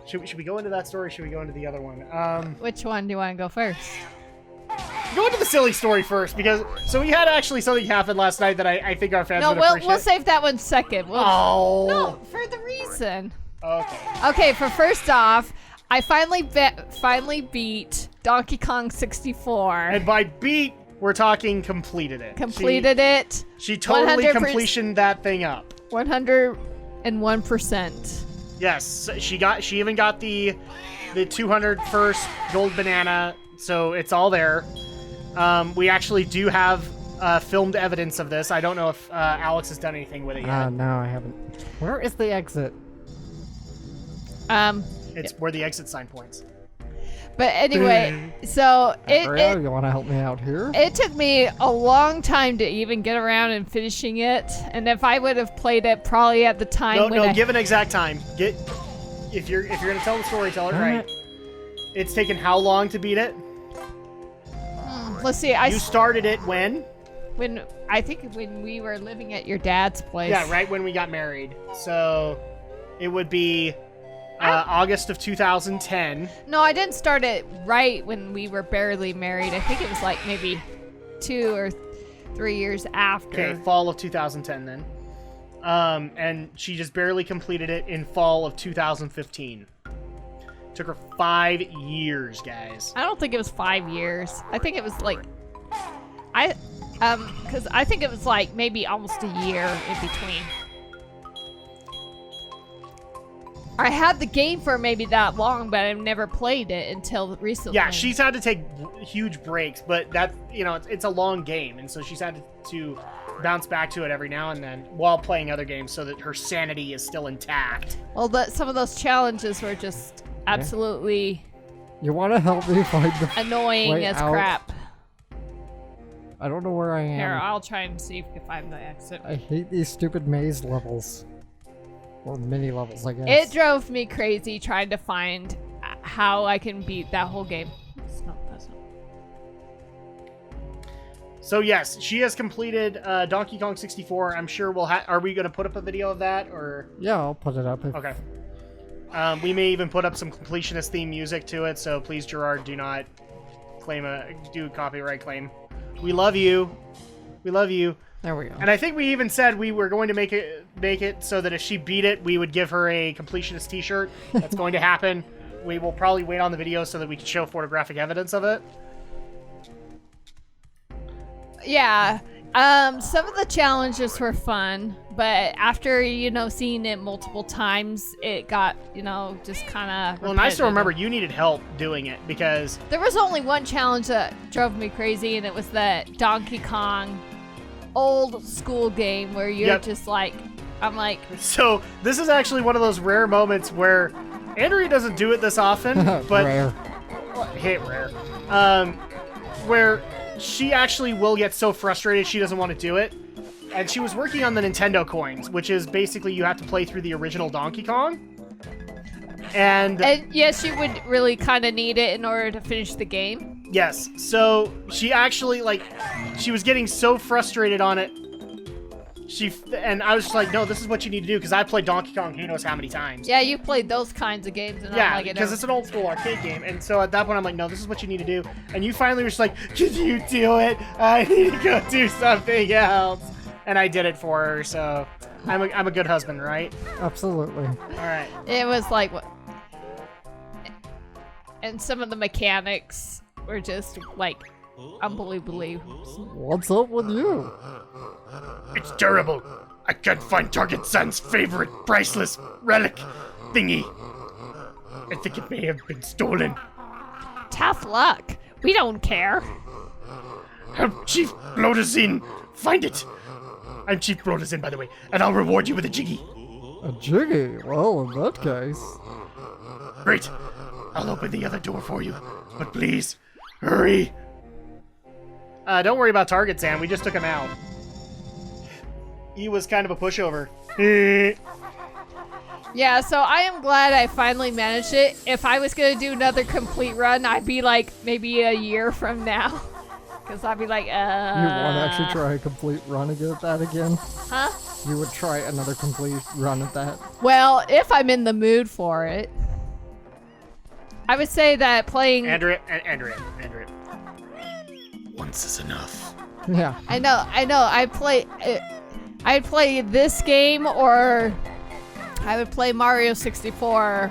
Should we go into that story? Or should we go into the other one? Which one do you want to go first? Go into the silly story first, because we had actually something happen last night that I think our fans would appreciate. We'll save that one second. No, for the reason. Okay. Okay, for first off, I finally beat Donkey Kong 64. And by beat, we're talking completed it. She totally completioned that thing up. 101%. Yes, she even got the 201st gold banana, so it's all there. We actually do have filmed evidence of this. I don't know if Alex has done anything with it yet. No, I haven't. Where is the exit? It's where the exit sign points. But anyway, so you want to help me out here? It took me a long time to even get around and finishing it, and if I would have played it probably at the time give an exact time. If you're gonna tell the story, tell it right. It's taken how long to beat it? Let's see. You started it when? I think when we were living at your dad's place. Yeah, right when we got married. So it would be August of 2010. No, I didn't start it right when we were barely married. I think it was like maybe 2 or 3 years after. Okay, fall of 2010 then. And she just barely completed it in fall of 2015. Took her 5 years, guys. I don't think it was 5 years. I think it was like, because I think it was like maybe almost a year in between. I had the game for maybe that long, but I've never played it until recently. Yeah, she's had to take huge breaks, but that, it's a long game, and so she's had to bounce back to it every now and then while playing other games so that her sanity is still intact. Well, some of those challenges were just absolutely... You want to help me find the annoying as out? crap. I don't know where I am. Here, I'll try and see if I can find the exit. I hate these stupid maze levels. Or mini levels, I guess. It drove me crazy trying to find how I can beat that whole game. That's not. So yes, she has completed Donkey Kong 64. I'm sure we'll are we going to put up a video of that, or? Yeah, I'll put it up. Okay. We may even put up some completionist theme music to it, so please, Gerard, do not do a copyright claim. We love you. We love you. There we go. And I think we even said we were going to make it so that if she beat it, we would give her a completionist t-shirt. That's going to happen. We will probably wait on the video so that we can show photographic evidence of it. Yeah. Some of the challenges were fun, but after, seeing it multiple times, it got, just kind of Well, nice to remember you needed help doing it, because... There was only one challenge that drove me crazy, and it was the Donkey Kong old school game where you're just like... I'm like... So, this is actually one of those rare moments where Andrea doesn't do it this often, but... Rare. Rare. Where she actually will get so frustrated she doesn't want to do it. And she was working on the Nintendo coins, which is basically you have to play through the original Donkey Kong. And yes, you would really kind of need it in order to finish the game. Yes. So she actually, she was getting so frustrated on it. And I was just like, no, this is what you need to do, because I played Donkey Kong who knows how many times. Yeah, you played those kinds of games. And yeah, because it's an old school arcade game. And so at that point, I'm like, no, this is what you need to do. And you finally were just like, can you do it? I need to go do something else. And I did it for her, so I'm a good husband, right? Absolutely. All right. It was like, and some of the mechanics were just unbelievably. What's up with you? It's terrible. I can't find Target Son's favorite priceless relic thingy. I think it may have been stolen. Tough luck. We don't care. Help Chief Blodazin find it. I'm Chief Blodazin, by the way, and I'll reward you with a jiggy. A jiggy? Well, in that case... Great. I'll open the other door for you, but please, hurry. Don't worry about Target, Sam. We just took him out. He was kind of a pushover. Yeah, so I am glad I finally managed it. If I was going to do another complete run, I'd be maybe a year from now. Because I'd be like, You want to actually try a complete run at that again? Huh? You would try another complete run at that? Well, if I'm in the mood for it. I would say that playing. Andrea. Once is enough. Yeah. I know. I'd play this game, or I would play Mario 64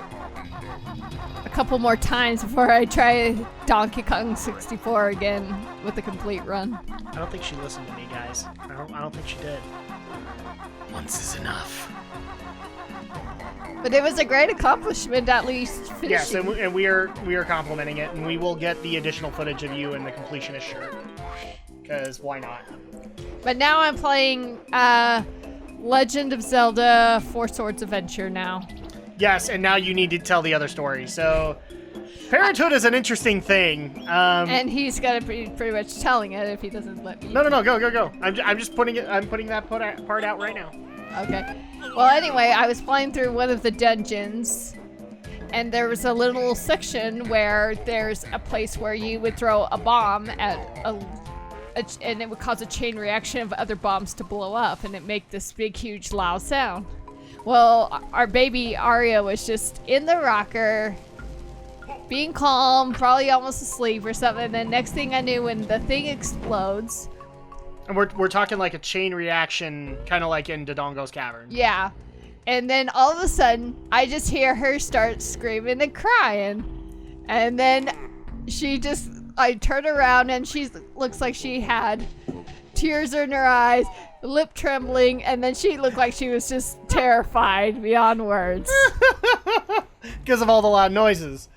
a couple more times before I try Donkey Kong 64 again with a complete run. I don't think she listened to me, guys. I don't think she did. Once is enough. But it was a great accomplishment, at least finishing. Yes, and we are complimenting it, and we will get the additional footage of you in the completionist shirt. Because why not? But now I'm playing Legend of Zelda 4 Swords Adventure now. Yes, and now you need to tell the other story. So, parenthood is an interesting thing. And he's gonna be pretty much telling it if he doesn't let me. No, go. I'm just putting it. I'm putting that part out right now. Okay. Well, anyway, I was playing through one of the dungeons, and there was a little section where there's a place where you would throw a bomb at and it would cause a chain reaction of other bombs to blow up, and it make this big, huge, loud sound. Well, our baby Aria was just in the rocker, being calm, probably almost asleep or something. And then next thing I knew, when the thing explodes. And we're talking like a chain reaction, kind of like in Dodongo's Cavern. Yeah. And then all of a sudden, I just hear her start screaming and crying. And then I turn around and she looks like she had tears in her eyes, lip trembling, and then she looked like she was just terrified beyond words. Because of all the loud noises.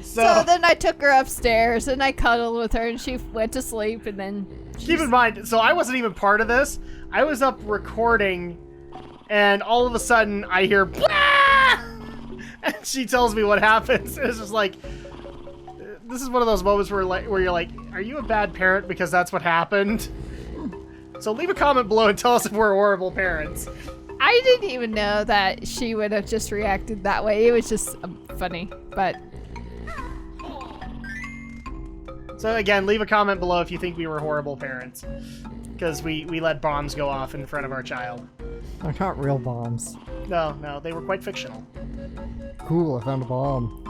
So then I took her upstairs and I cuddled with her and she went to sleep, and then... Keep in mind, so I wasn't even part of this. I was up recording, and all of a sudden I hear "Blah!" and she tells me what happens. It's just like, this is one of those moments where you're like, are you a bad parent because that's what happened? So leave a comment below and tell us if we're horrible parents. I didn't even know that she would have just reacted that way. It was just funny, but... So again, leave a comment below if you think we were horrible parents. Because we let bombs go off in front of our child. They're not real bombs. No, they were quite fictional. Cool, I found a bomb.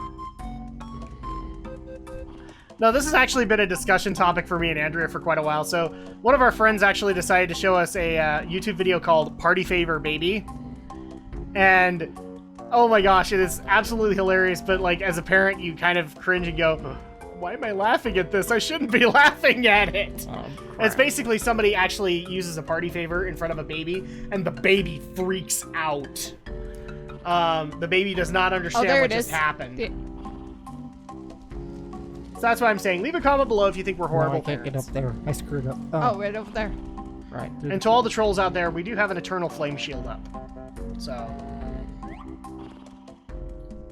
No, this has actually been a discussion topic for me and Andrea for quite a while. So one of our friends actually decided to show us a YouTube video called Party Favor Baby. And, oh my gosh, it is absolutely hilarious. But like, as a parent, you kind of cringe and go, why am I laughing at this? I shouldn't be laughing at it. It's basically somebody actually uses a party favor in front of a baby, and the baby freaks out. The baby does not understand what just happened. So that's why I'm saying, leave a comment below if you think we're horrible I can't parents. get up there. I screwed up. Oh, right over there. Right. And to all the trolls out there, we do have an eternal flame shield up. So...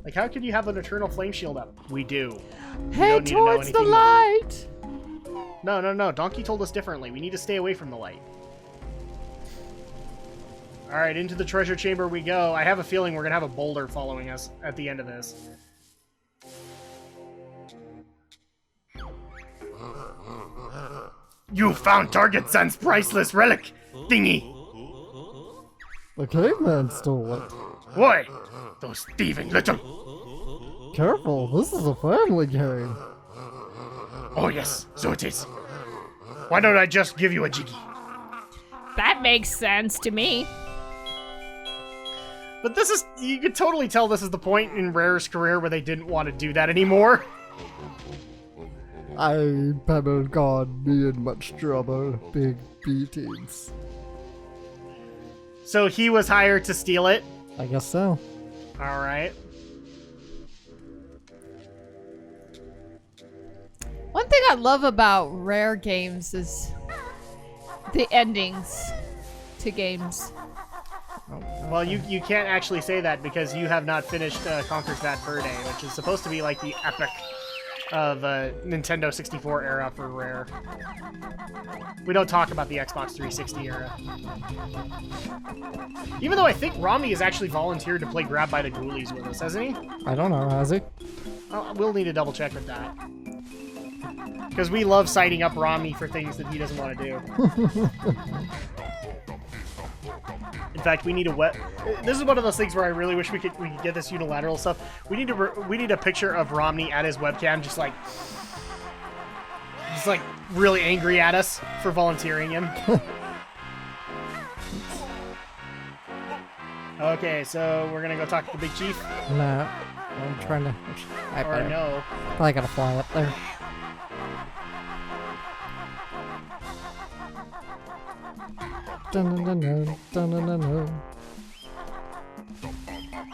like, how could you have an eternal flame shield up? We do. Head towards the light! No. Donkey told us differently. We need to stay away from the light. Alright, into the treasure chamber we go. I have a feeling we're gonna have a boulder following us at the end of this. You found Target Sun's priceless relic thingy! The caveman stole it. Why? Those thieving little... Careful, this is a family game. Oh yes, so it is. Why don't I just give you a jiggy? That makes sense to me. But this is, you could totally tell this is the point in Rare's career where they didn't want to do that anymore. I haven't got me in much trouble. Big beatings. So he was hired to steal it? I guess so. Alright. One thing I love about Rare games is the endings to games. Well, you can't actually say that because you have not finished Conker's Bad Fur Day, which is supposed to be like the epic of Nintendo 64 era for Rare. We don't talk about the Xbox 360 era. Even though I think Romney has actually volunteered to play Grab by the Ghoulies with us, hasn't he? I don't know, has he? We'll need to double check with that. Because we love citing up Romney for things that he doesn't want to do. fact, we need a This is one of those things where I really wish we could get this unilateral stuff. We need a picture of Romney at his webcam, just like really angry at us for volunteering him. Okay, so we're gonna go talk to the big chief. No, I'm trying to. Or no? Probably gotta fly up there. Dun, dun, dun, dun, dun, dun, dun.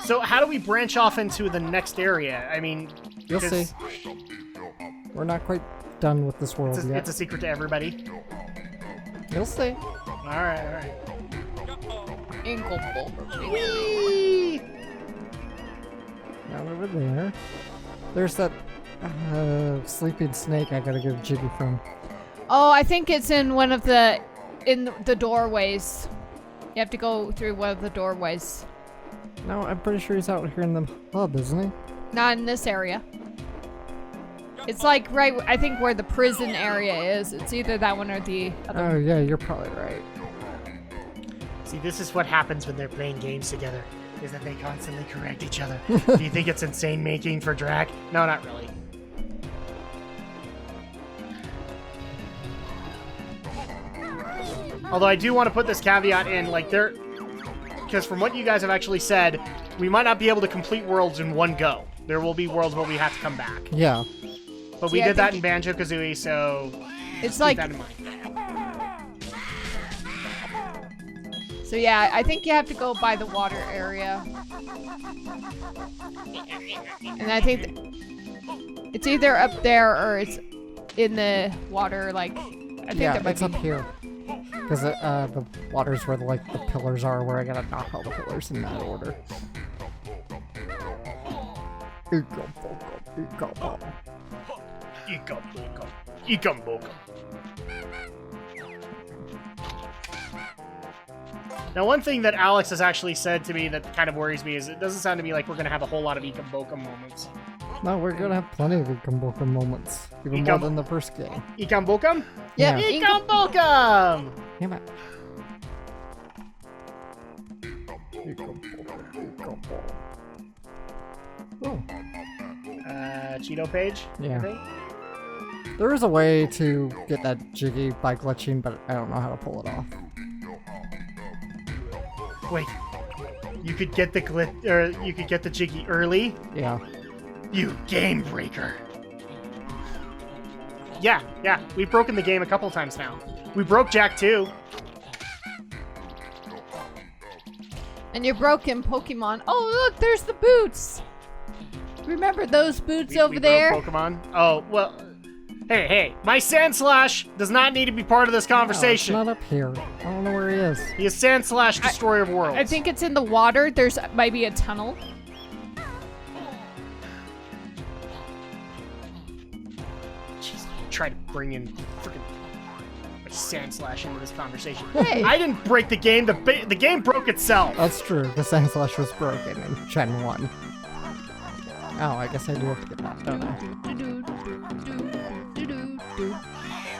So how do we branch off into the next area? I mean, You'll see. We're not quite done with this world yet. It's a secret to everybody. You'll see. All right. Whee! Now over there. There's that sleeping snake I gotta get a jiggy from. Oh, I think it's in one of the doorways. You have to go through one of the doorways. No, I'm pretty sure he's out here in the hub, isn't he? Not in this area. It's like right, I think where the prison area is. It's either that one or the other. Oh yeah, you're probably right. See, this is what happens when they're playing games together, is that they constantly correct each other. Do you think it's insane making for Drak? No, not really. Although I do want to put this caveat in, like, because from what you guys have actually said, we might not be able to complete worlds in one go. There will be worlds where we have to come back. Yeah. But we did that in Banjo-Kazooie, so it's keep like that in mind. So yeah, I think you have to go by the water area. And I think it's either up there or it's in the water, like, I think Yeah, there it's might up here. Because the water's where, like, the pillars are, where I gotta knock all the pillars in that order. Now, one thing that Alex has actually said to me that kind of worries me is it doesn't sound to me like we're going to have a whole lot of Ikamboka moments. No, we're gonna have plenty of Ikamboka moments. Even more than the first game. Ikambokam? Yeah. Ikambokam! Damn it. Oh. Cheeto page? Yeah. There is a way to get that jiggy by glitching, but I don't know how to pull it off. Wait. You could get the jiggy early? Yeah. You game breaker. Yeah, we've broken the game a couple times now. We broke Jack too. And you broke in Pokemon. Oh, look, there's the boots. Remember those boots over there? Broke Pokemon. Oh, well. Hey, my Sandslash does not need to be part of this conversation. No, it's not up here. I don't know where he is. He is Sandslash, Destroyer of Worlds. I think it's in the water. There's maybe a tunnel. Jeez, try to bring in freaking Sandslash into this conversation. Hey. I didn't break the game. The game broke itself. That's true. The Sandslash was broken in Gen 1. Oh, I guess I do have to get that, don't I?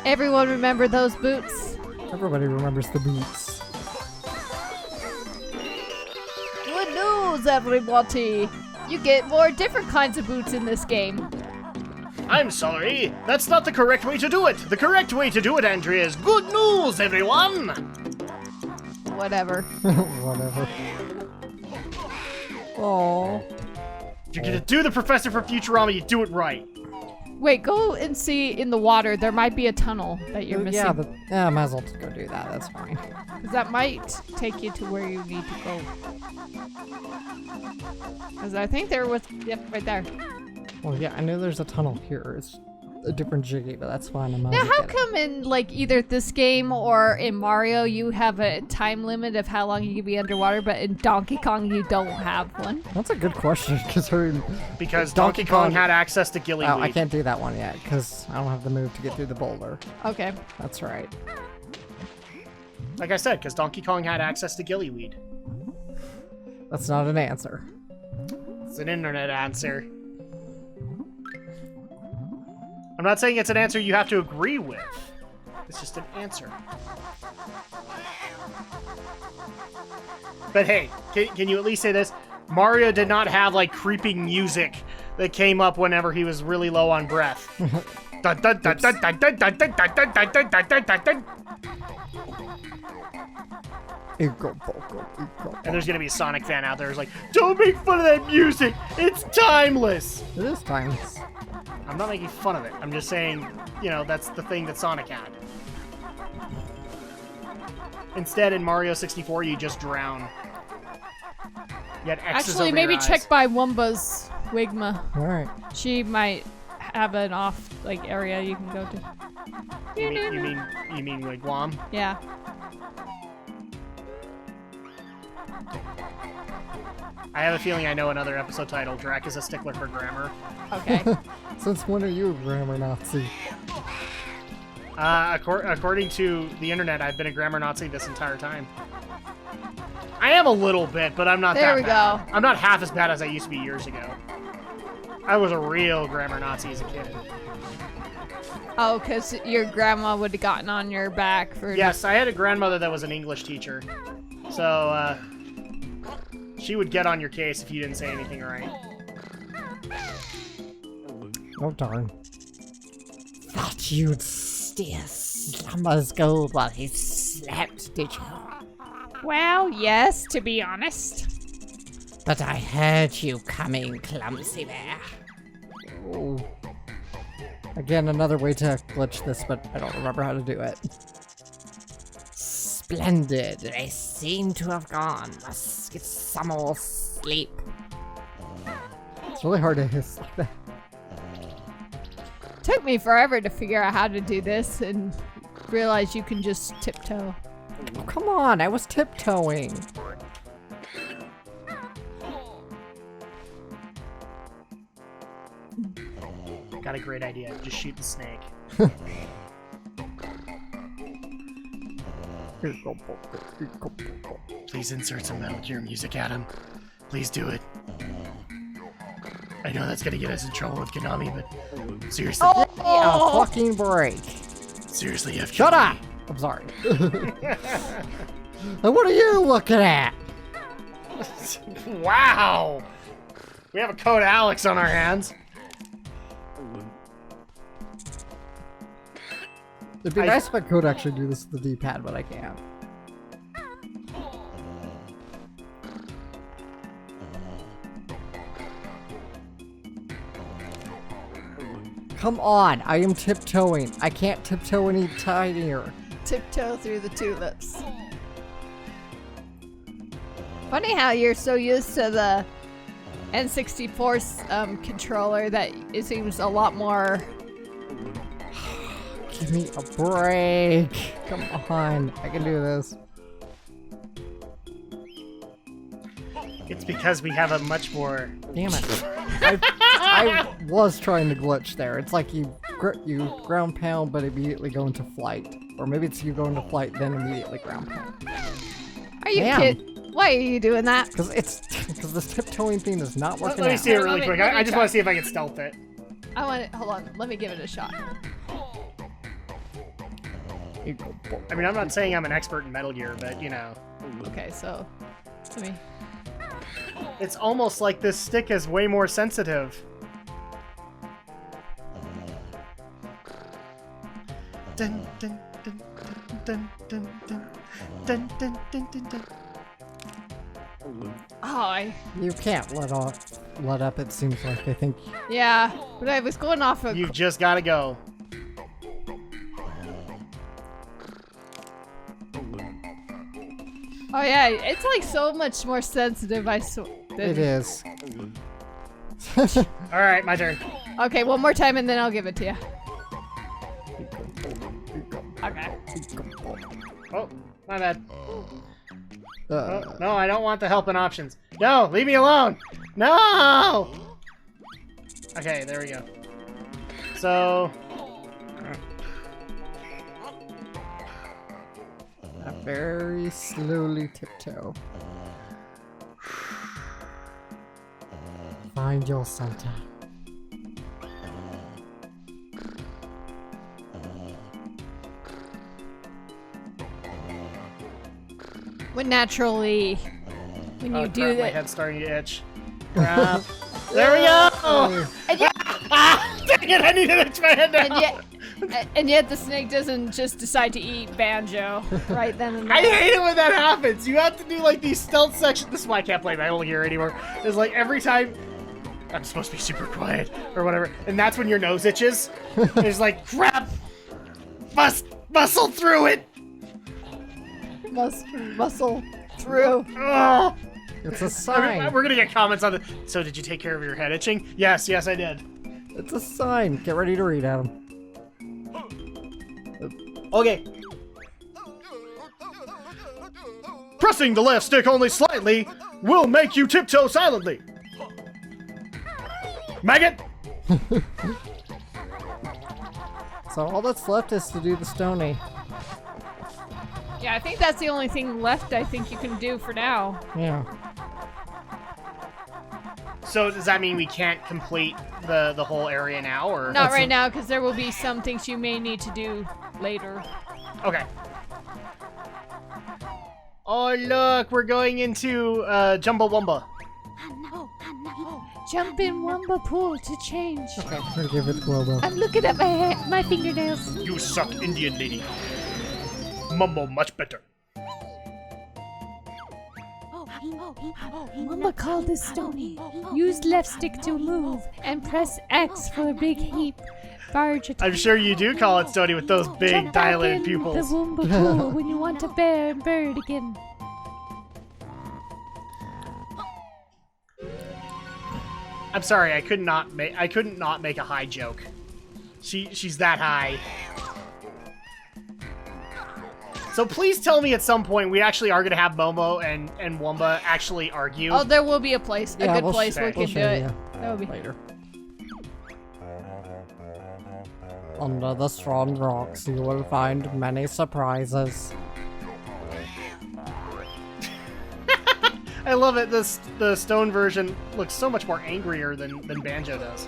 Everyone remember those boots? Everybody remembers the boots. Good news, everybody! You get more different kinds of boots in this game. I'm sorry. That's not the correct way to do it. The correct way to do it, Andrea, is good news, everyone! Whatever. Whatever. Oh. If you're gonna do the Professor for Futurama, you do it right. Wait, go and see in the water. There might be a tunnel that you're missing. Yeah, I might as well just go do that. That's fine. Because that might take you to where you need to go. Because I think there was... Yep, right there. Well, yeah, I know there's a tunnel here. It's a different jiggy, but that's fine. Now, how come in, like, either this game or in Mario, you have a time limit of how long you can be underwater, but in Donkey Kong, you don't have one? That's a good question, because Donkey Kong had access to Gillyweed. Oh, I can't do that one yet, because I don't have the move to get through the boulder. Okay. That's right. Like I said, because Donkey Kong had access to Gillyweed. That's not an answer. It's an internet answer. I'm not saying it's an answer you have to agree with. It's just an answer. But hey, can you at least say this? Mario did not have like creeping music that came up whenever he was really low on breath. Dun, dun, dun, dun, dun, dun, dun, dun, dun, dun, dun, dun, dun, dun, dun. And there's gonna be a Sonic fan out there who's like, don't make fun of that music! It's timeless! It is timeless. I'm not making fun of it. I'm just saying, you know, that's the thing that Sonic had. Instead, in Mario 64, you just drown. You had X's Actually, over maybe your eyes. check by Wumba's Wigma. Alright. She might have an off area you can go to. You mean Wigwam? Yeah. I have a feeling I know another episode title. Drak is a stickler for grammar. Okay. Since when are you a grammar Nazi? According to the internet, I've been a grammar Nazi this entire time. I am a little bit, but I'm not There that we bad. go. I'm not half as bad as I used to be years ago. I was a real grammar Nazi as a kid. Oh, because your grandma would have gotten on your back for... Yes, I had a grandmother that was an English teacher. So, she would get on your case if you didn't say anything right. Oh darn. Thought you'd steer Slumber's gold while he slept, did you? Well, yes, to be honest. But I heard you coming, clumsy bear. Oh. Again, another way to glitch this, but I don't remember how to do it. Splendid. They seem to have gone. Must get some more sleep. It's really hard to hiss like that. Took me forever to figure out how to do this and realize you can just tiptoe. Oh, come on, I was tiptoeing. Got a great idea. Just shoot the snake. Please insert some Metal Gear music, Adam. Please do it. I know that's gonna get us in trouble with Konami, but seriously. A fucking break. Seriously, FGB. Shut up! I'm sorry. And what are you looking at? Wow! We have a Code Alex on our hands. It'd be nice if I could actually do this with the D-pad, but I can't. Come on, I am tiptoeing. I can't tiptoe any tinier. Tiptoe through the tulips. Funny how you're so used to the N64's controller that it seems a lot more... Give me a break. Come on, I can do this. It's because we have a much more... Damn it. I was trying to glitch there. It's like you ground pound but immediately go into flight. Or maybe it's you go into flight then immediately ground pound. Are you kidding? Why are you doing that? Because this tiptoeing thing is not working Let me out. see it really quick. let me I just try. want to see if I can stealth it. I want it. Hold on. Let me give it a shot. I mean, I'm not saying I'm an expert in Metal Gear, but, you know. Okay, so let me. It's almost like this stick is way more sensitive. Dun, dun, dun, dun, dun, dun, dun, dun, dun, dun, dun. Oh, You can't let up, it seems like. I think. yeah, but I was going off of. You've just got to go. Oh yeah, it's like so much more sensitive. It is. All right, my turn. Okay, one more time and then I'll give it to you. Okay. Oh, my bad. Uh, Oh, no, I don't want the helping options. No, leave me alone. No. Okay, there we go. So, very slowly tiptoe. Find your center. Would naturally when you Oh, do crap, my that. head's starting to itch. Crap. There we go! And yet, Dang it, I need to itch my head now! and yet the snake doesn't just decide to eat Banjo right then and there. I hate it when that happens. You have to do like these stealth sections. This is why I can't play Metal Gear anymore. It's like every time I'm supposed to be super quiet or whatever, and that's when your nose itches. It's like crap. Muscle through it. Muscle through. Oh. It's a sign. We're gonna get comments on the. So did you take care of your head itching? Yes, I did. It's a sign. Get ready to read, Adam. Okay. Pressing the left stick only slightly will make you tiptoe silently. Maggot! So all that's left is to do the stony. Yeah, I think that's the only thing left I think you can do for now. Yeah. So does that mean we can't complete the whole area now, or? Not right now, because there will be some things you may need to do later. Okay. Oh look, we're going into Jumbawumba. Jump in Wumba pool to change. Okay, I'm gonna give it Globo. I'm looking at my fingernails. You suck, Indian lady. Mumbo much better. Wumba called this stony. Use left stick to move and press X for a big heap. Barge attack. I'm sure you do call it stony with those big Jump back dilated in pupils. The Wumba pool when you want to bear and bird again. I'm sorry, I couldn't not make a high joke. She's that high. So please tell me at some point we actually are gonna have Momo and Wumba actually argue. Oh, there will be a place, a good place where we we'll can do show it. you That would be later. Under the strong rocks, you will find many surprises. I love it. The stone version looks so much more angrier than Banjo does.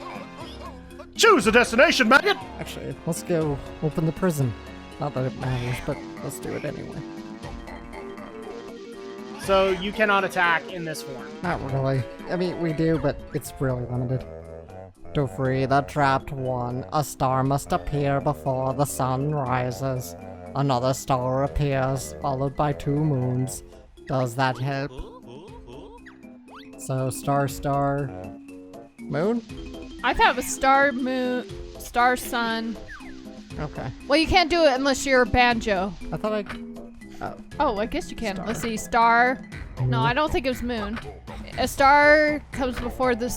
Choose a destination, maggot! Actually, let's go open the prison. Not that it matters, but let's do it anyway. So you cannot attack in this form. Not really. I mean, we do, but it's really limited. To free the trapped one, a star must appear before the sun rises. Another star appears, followed by 2 moons. Does that help? So, star, moon? I thought it was star, moon, star, sun. Okay. Well, you can't do it unless you're Banjo. I thought I... Oh, I guess you can. Star. Let's see, star. No, I don't think it was moon. A star comes before the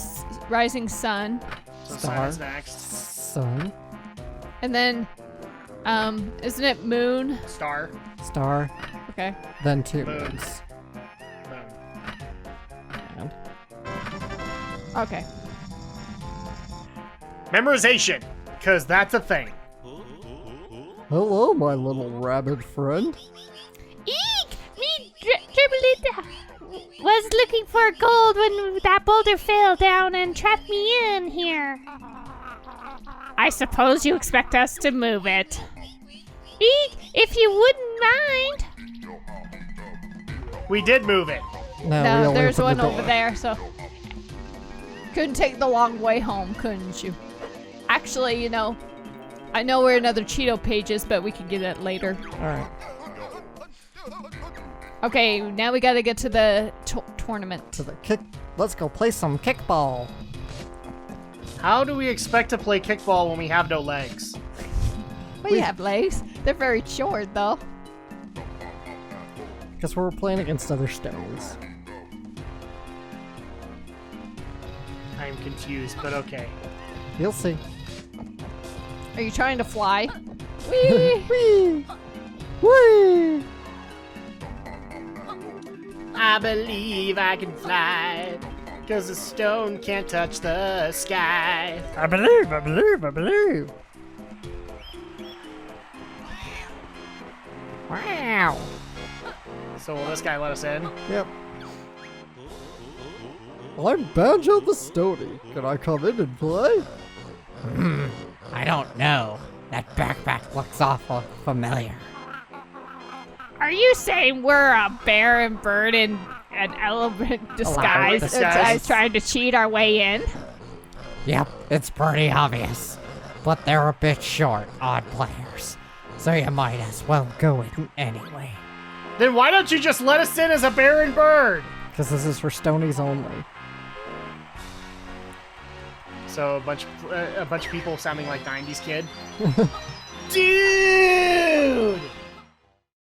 rising sun. So Star. Simon's next. Sun. And then, isn't it moon? Star. Star. Okay. Then 2 Moon. moons. Boom. And Okay. Memorization, because that's a thing. hello, my little rabbit friend. Eek! Me, Dribblita was looking for gold when that boulder fell down and trapped me in here. I suppose you expect us to move it. Eek! If you wouldn't mind. We did move it. No, we No, only there's opened one the over door. there, so. Couldn't take the long way home, couldn't you? Actually, you know, I know where another Cheeto page is, but we can get it later. Alright. Okay, now we gotta get to the tournament. To the kick. Let's go play some kickball. How do we expect to play kickball when we have no legs? We have legs. They're very short, though. Because we're playing against other stones. I'm confused, but okay. You'll see. Are you trying to fly? Whee! Whee! Whee! I believe I can fly, cause a stone can't touch the sky. I believe, I believe, I believe. Wow. So will this guy let us in? Yep. I'm Banjo the Stony. Can I come in and play? I don't know. That backpack looks awful familiar. Are you saying we're a bear and bird and an element disguise. disguise. It's trying to cheat our way in. Yep, it's pretty obvious. But they're a bit short on players, so you might as well go in anyway. Then why don't you just let us in as a Baron Bird? Because this is for Stonies only. So a bunch of people sounding like 90s kid. Dude!